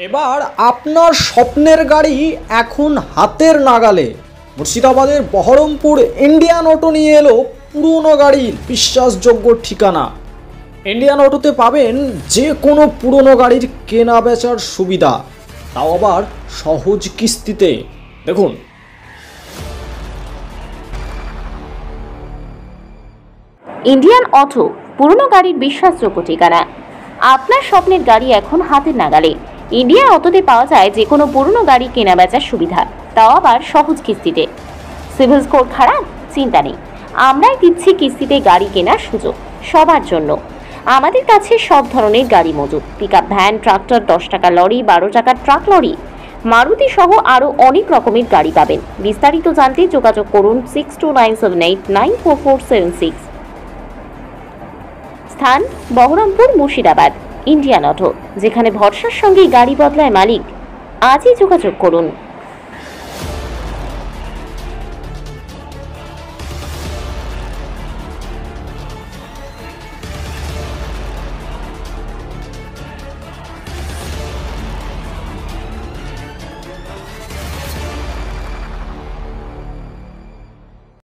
এবার আপনার স্বপ্নের গাড়ি এখন হাতের নাগালে। মুর্শিদাবাদের বহরমপুর ইন্ডিয়ান অটো নিয়ে এলো পুরনো গাড়ির বিশ্বাসযোগ্য ঠিকানা। ইন্ডিয়ান অটোতে পাবেন যে কোনো পুরনো গাড়ির কেনা বেচার সুবিধা, তাও আবার সহজ কিস্তিতে। দেখুন, ইন্ডিয়ান অটো পুরনো গাড়ির বিশ্বাসযোগ্য ঠিকানা। আপনার স্বপ্নের গাড়ি এখন হাতের নাগালে। ইন্ডিয়ান অটোতে পাওয়া যায় যে কোনো পুরনো গাড়ি কেনা বেচার সুবিধা, তাও আবার সহজ কিস্তিতে। সিভিল স্কোর খারাপ? চিন্তা নেই, আমরাই দিচ্ছি কিস্তিতে গাড়ি কেনার সুযোগ সবার জন্য। আমাদের কাছে সব ধরনের গাড়ি মজুদ, পিকআপ ভ্যান, ট্রাক্টর, 10 টাকা লরি, 12 টাকার ট্রাক লরি, মারুতি সহ আরও অনেক রকমের গাড়ি পাবেন। বিস্তারিত জানতে যোগাযোগ করুন 6297894476। স্থান বহরমপুর, মুর্শিদাবাদ। ইন্ডিয়ান অটো, যেখানে ভরসার সঙ্গে গাড়ি বদলায় মালিক। আজই যোগাযোগ করুন।